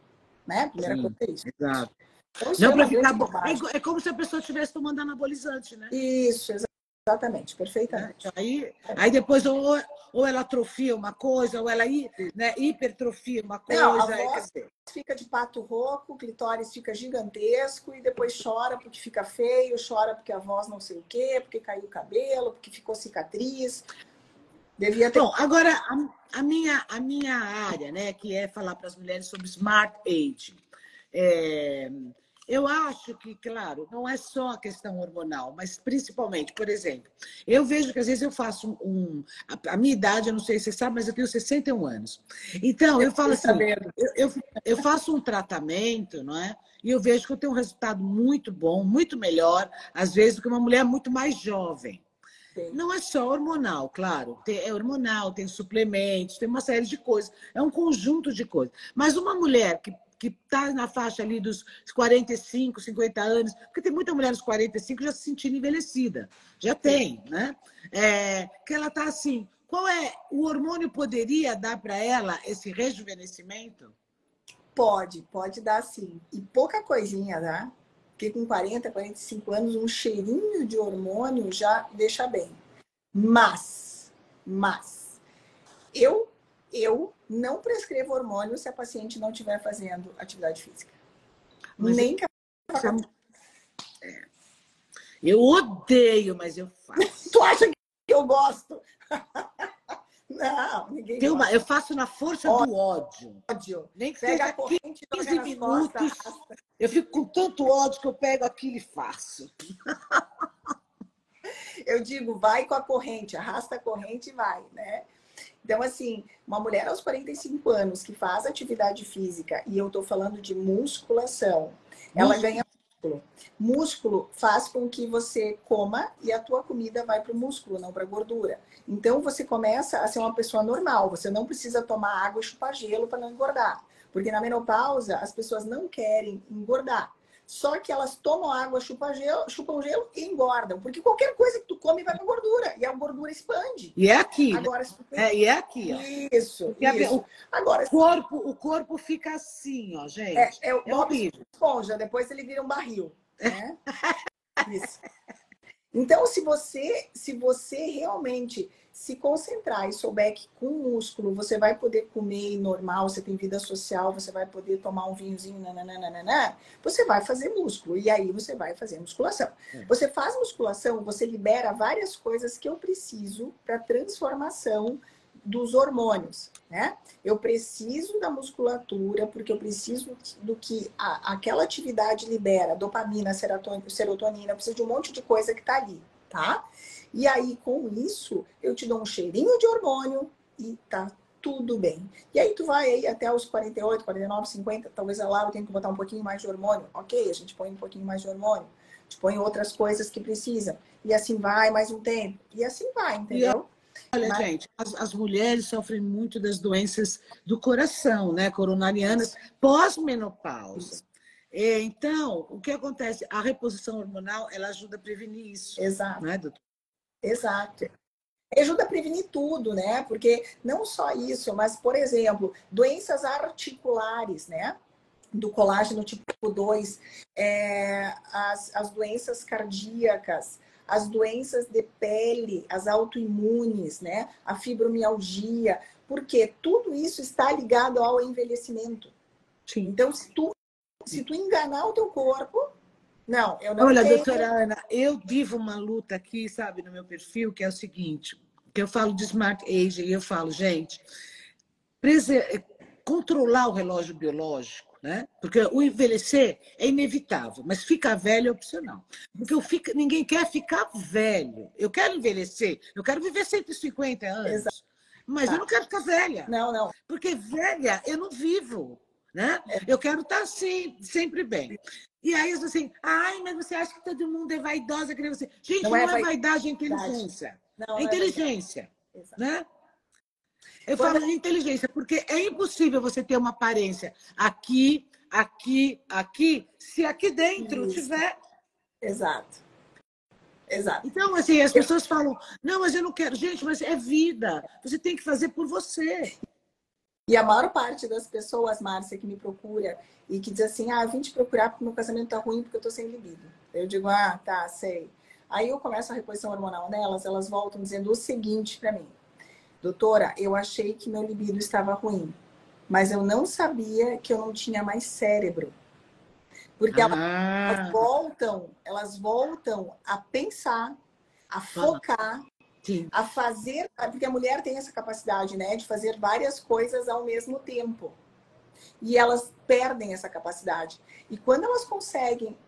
Né? Primeira coisa é isso. Exato. Então, isso não é para uma ficar grande bobagem. É como se a pessoa estivesse tomando anabolizante, né? Isso, exatamente, perfeitamente. Aí depois ou ela atrofia uma coisa, ou ela né, hipertrofia uma coisa. Não, a voz fica de pato rouco, o clitóris fica gigantesco e depois chora porque fica feio, chora porque a voz não sei o quê, porque caiu o cabelo, porque ficou cicatriz. Devia ter... Bom, agora a minha área, né, que é falar para as mulheres sobre Smart Aging. Eu acho que, claro, não é só a questão hormonal, mas principalmente, por exemplo, eu vejo que às vezes eu faço a minha idade, eu não sei se você sabe, mas eu tenho 61 anos. Então, eu falo assim, eu faço um tratamento, não é? E eu vejo que eu tenho um resultado muito bom, muito melhor, às vezes, do que uma mulher muito mais jovem. Não é só hormonal, claro. É hormonal, tem suplementos, tem uma série de coisas. É um conjunto de coisas. Mas uma mulher que está na faixa ali dos 45, 50 anos, porque tem muita mulher nos 45 já se sentindo envelhecida. Já tem, né? Que ela está assim. Qual é o hormônio poderia dar para ela esse rejuvenescimento? Pode dar sim. E pouca coisinha, né? Porque com 40, 45 anos, um cheirinho de hormônio já deixa bem. Mas eu não prescrevo hormônio se a paciente não estiver fazendo atividade física. Mas nem eu odeio, mas eu faço. Tu acha que eu gosto? Não, ninguém gosta. Eu faço na força do ódio. Nem que Pega seja a corrente, 15 minutos. Eu fico com tanto ódio que eu pego aquilo e faço. Eu digo, vai com a corrente, arrasta a corrente e vai, né? Então, assim, uma mulher aos 45 anos que faz atividade física, e eu tô falando de musculação, ela ganha músculo. Músculo faz com que você coma e a tua comida vai para o músculo, não para a gordura. Então, você começa a ser uma pessoa normal. Você não precisa tomar água e chupar gelo para não engordar. Porque na menopausa, as pessoas não querem engordar. Só que elas tomam água, chupam gelo e engordam. Porque qualquer coisa que tu come vai para gordura. E a gordura expande. E é aqui. Agora, e é aqui, ó. Isso. Agora, o corpo fica assim, ó, gente. É Bob Esponja. Depois ele vira um barril. Né? Isso. Então, se você realmente se concentrar e souber que com músculo você vai poder comer normal, você tem vida social, você vai poder tomar um vinhozinho, nananana, você vai fazer músculo. E aí você vai fazer musculação. Você faz musculação, você libera várias coisas que eu preciso para transformação dos hormônios, né? Eu preciso da musculatura, porque eu preciso do que aquela atividade libera, dopamina, serotonina, eu preciso de um monte de coisa que tá ali, tá? E aí, com isso, eu te dou um cheirinho de hormônio e tá tudo bem. E aí tu vai aí até os 48, 49, 50, talvez lá eu tenha que botar um pouquinho mais de hormônio. Ok, a gente põe um pouquinho mais de hormônio. A gente põe outras coisas que precisa. E assim vai mais um tempo. E assim vai, entendeu? Olha, gente, as mulheres sofrem muito das doenças do coração, né? Coronarianas, pós-menopausa. Então, o que acontece? A reposição hormonal, ela ajuda a prevenir isso. Exato. Não é, doutor? Exato. Ajuda a prevenir tudo, né? Porque não só isso, mas, por exemplo, doenças articulares, né? Do colágeno tipo 2, as doenças cardíacas, as doenças de pele, as autoimunes, né? A fibromialgia, porque tudo isso está ligado ao envelhecimento. Sim. Então, se tu enganar o teu corpo, não, eu não Olha, tenho... doutora Ana, eu vivo uma luta aqui, sabe, no meu perfil, que é o seguinte, que eu falo de Smart Age e eu falo, gente, controlar o relógio biológico, né? Porque o envelhecer é inevitável, mas ficar velho é opcional. Porque ninguém quer ficar velho. Eu quero envelhecer, eu quero viver 150 anos, Exato. mas eu não quero ficar velha. Não, não. Porque velha eu não vivo, né? Eu quero estar assim, sempre bem. E aí, assim, ai, mas você acha que todo mundo é vaidosa? Gente, não é vaidade, é inteligência. Não, é inteligência, né? Eu falo de inteligência, porque é impossível você ter uma aparência aqui, aqui, aqui, se aqui dentro tiver... Exato. Exato. Então, assim, as pessoas falam, não, mas eu não quero. Gente, mas é vida. Você tem que fazer por você. E a maior parte das pessoas, Márcia, que me procura e que diz assim, eu vim te procurar porque meu casamento tá ruim porque eu tô sem libido. Eu digo, tá, sei. Aí eu começo a reposição hormonal nelas, elas voltam dizendo o seguinte para mim. Doutora, eu achei que meu libido estava ruim, mas eu não sabia que eu não tinha mais cérebro. Porque elas voltam a pensar, a focar, a fazer, porque a mulher tem essa capacidade, né, de fazer várias coisas ao mesmo tempo. E elas perdem essa capacidade. E quando elas conseguem,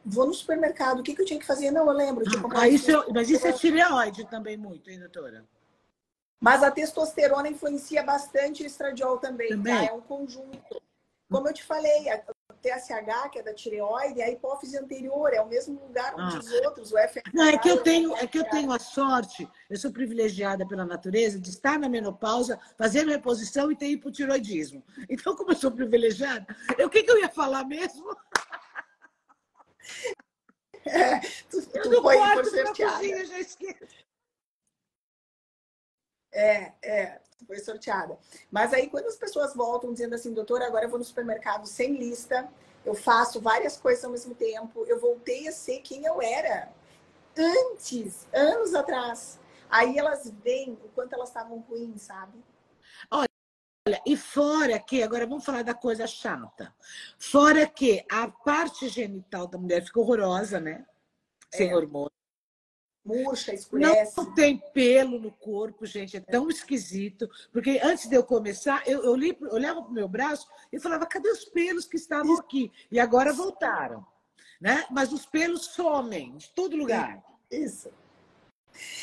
vou no supermercado, o que eu tinha que fazer? Não, eu lembro de comprar. Mas isso é tireoide também muito, hein, doutora? Mas a testosterona influencia bastante o estradiol também, tá? É um conjunto. Como eu te falei, a TSH, que é da tireoide, a hipófise anterior, é o mesmo lugar onde os outros, o FSH... Não, é que eu tenho a sorte, eu sou privilegiada pela natureza de estar na menopausa, fazer reposição e ter hipotiroidismo. Então, como eu sou privilegiada, o que eu ia falar mesmo? Tu foi por sorteada. Cozinha, já esqueci. Foi sorteada. Mas aí, quando as pessoas voltam dizendo assim, doutora, agora eu vou no supermercado sem lista, eu faço várias coisas ao mesmo tempo, eu voltei a ser quem eu era antes, anos atrás. Aí elas veem o quanto elas estavam ruins, sabe? Olha, e fora que, agora vamos falar da coisa chata, fora que a parte genital da mulher fica horrorosa, né? Sem hormônio. Murcha, escurece. Não tem pelo no corpo, gente, é tão esquisito. Porque antes de eu começar, eu olhava para o meu braço e falava, cadê os pelos que estavam aqui? E agora voltaram, né? Mas os pelos somem de todo lugar. Isso.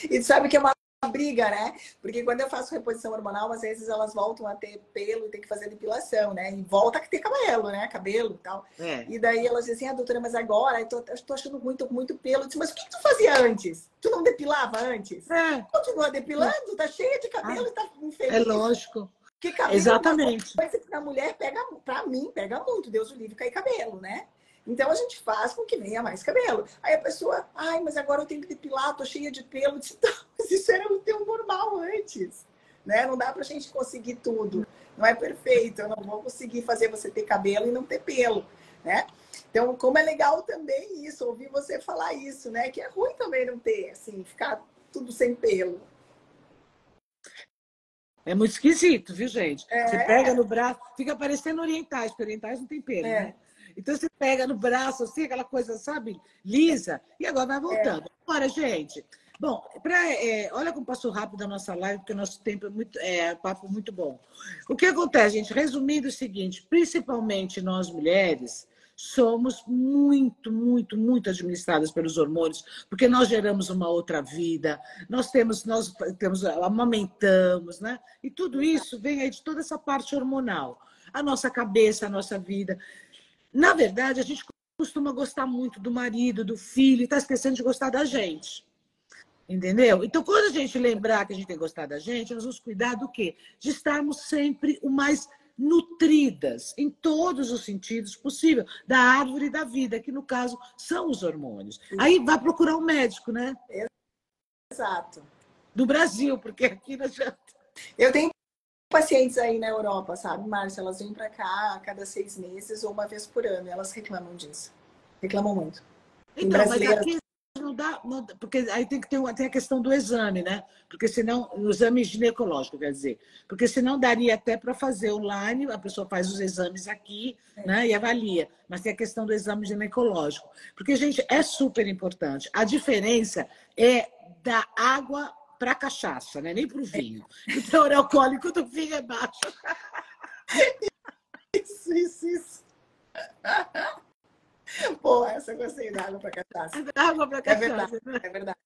E sabe que é uma briga, né? Porque quando eu faço reposição hormonal, às vezes elas voltam a ter pelo e tem que fazer depilação, né? E volta a ter cabelo, né? Cabelo e tal. E daí elas dizem assim, doutora, mas agora eu tô achando muito pelo. Eu disse, mas o que tu fazia antes? Tu não depilava antes? Continua depilando, tá cheia de cabelo e tá infeliz. É lógico. Porque cabelo exatamente. É uma coisa que a mulher pega, pra mim, pega muito. Deus o livre, cair cabelo, né? Então a gente faz com que venha mais cabelo. Aí a pessoa, mas agora eu tenho que depilar, tô cheia de pelo. Disse, mas isso era o teu normal antes, né? Não dá pra gente conseguir tudo. Não é perfeito. Eu não vou conseguir fazer você ter cabelo e não ter pelo, né? Então, como é legal também isso, ouvir você falar isso, né? Que é ruim também não ter, assim, ficar tudo sem pelo. É muito esquisito, viu, gente? Você pega no braço, fica parecendo orientais, porque orientais não tem pelo, né? Então você pega no braço, assim, aquela coisa, sabe, lisa, e agora vai voltando. Agora, gente, Bom, olha como passou rápido a nossa live, porque o nosso tempo papo muito bom. O que acontece, gente? Resumindo o seguinte, principalmente nós mulheres, somos muito administradas pelos hormônios, porque nós geramos uma outra vida, nós amamentamos, né? E tudo isso vem aí de toda essa parte hormonal. A nossa cabeça, a nossa vida. Na verdade, a gente costuma gostar muito do marido, do filho, e está esquecendo de gostar da gente. Entendeu? Então, quando a gente lembrar que a gente tem que gostar da gente, nós vamos cuidar do quê? De estarmos sempre o mais nutridas, em todos os sentidos possível, da árvore da vida, que no caso são os hormônios. Aí vai procurar um médico, né? Exato. Do Brasil, porque aqui não adianta. Eu tenho pacientes aí na Europa, sabe, Márcia? Elas vêm para cá a cada 6 meses ou uma vez por ano. E elas reclamam disso. Reclamam muito. Então, mas aqui não dá, porque aí tem a questão do exame, né? Porque senão, o exame ginecológico, quer dizer, porque senão daria até para fazer online, a pessoa faz os exames aqui, né? E avalia. Mas tem a questão do exame ginecológico. Porque, gente, é super importante. A diferença é da água para cachaça, né? Nem para o vinho. O teor alcoólico do vinho é baixo. Isso. Pô, essa eu gostei da água para cachaça. Água para cachaça. É verdade.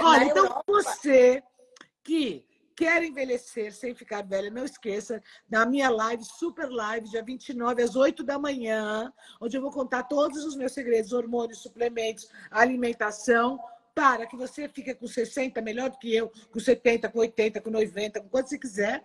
Olha, então Europa... você que quer envelhecer sem ficar velha, não esqueça da minha live, super live, dia 29, às 8 da manhã, onde eu vou contar todos os meus segredos, hormônios, suplementos, alimentação, para que você fique com 60, melhor do que eu, com 70, com 80, com 90, com quanto você quiser.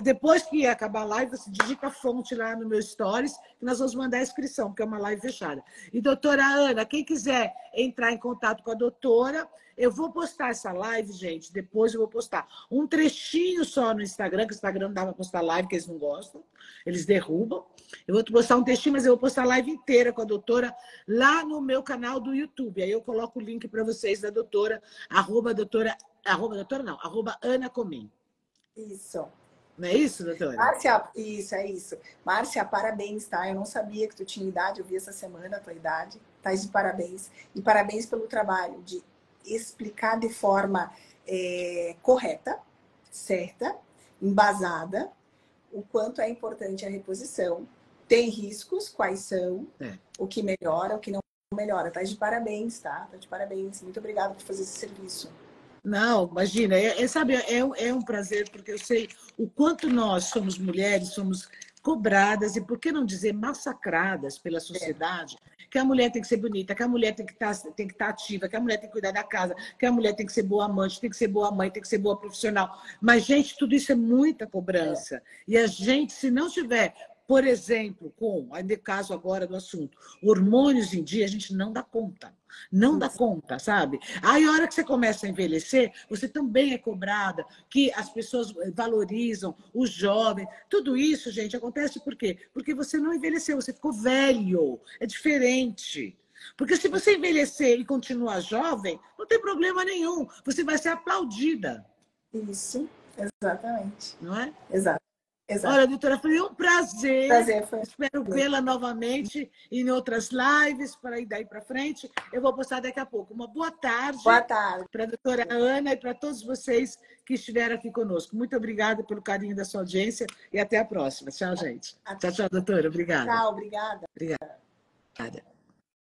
Depois que acabar a live, você digita a fonte lá no meu Stories, que nós vamos mandar a inscrição, porque é uma live fechada. E, doutora Ana, quem quiser entrar em contato com a doutora, eu vou postar essa live, gente, depois eu vou postar um trechinho só no Instagram, que o Instagram não dá para postar live, que eles não gostam, eles derrubam. Eu vou postar um trechinho, mas eu vou postar a live inteira com a doutora lá no meu canal do YouTube. Aí eu coloco o link para vocês da doutora, arroba Ana Comim. Isso. Não é isso, doutora? Márcia, isso, é isso. Márcia, parabéns, tá? Eu não sabia que tu tinha idade, eu vi essa semana a tua idade. Tá de parabéns. E parabéns pelo trabalho de explicar de forma correta, certa, embasada, o quanto é importante a reposição. Tem riscos, quais são, o que melhora, o que não melhora. Tá de parabéns, tá? Tá de parabéns. Muito obrigada por fazer esse serviço. Não, imagina, sabe, é um prazer, porque eu sei o quanto nós somos mulheres, somos cobradas e, por que não dizer, massacradas pela sociedade, que a mulher tem que ser bonita, que a mulher tem que estar ativa, que a mulher tem que cuidar da casa, que a mulher tem que ser boa amante, tem que ser boa mãe, tem que ser boa profissional. Mas, gente, tudo isso é muita cobrança. E a gente, se não tiver... Por exemplo, no caso agora do assunto, hormônios em dia, a gente não dá conta. Não dá conta, sabe? Aí, a hora que você começa a envelhecer, você também é cobrada, que as pessoas valorizam, os jovens. Tudo isso, gente, acontece por quê? Porque você não envelheceu, você ficou velho. É diferente. Porque se você envelhecer e continuar jovem, não tem problema nenhum. Você vai ser aplaudida. Isso, exatamente. Não é? Exato. Exato. Olha, doutora, foi um prazer. Foi. Espero vê-la novamente em outras lives, para ir daí para frente. Eu vou postar daqui a pouco. Uma boa tarde. Boa tarde. Para a doutora Ana e para todos vocês que estiveram aqui conosco. Muito obrigada pelo carinho da sua audiência e até a próxima. Tchau, gente. Tchau, doutora. Obrigada. Tchau, obrigada. Obrigada.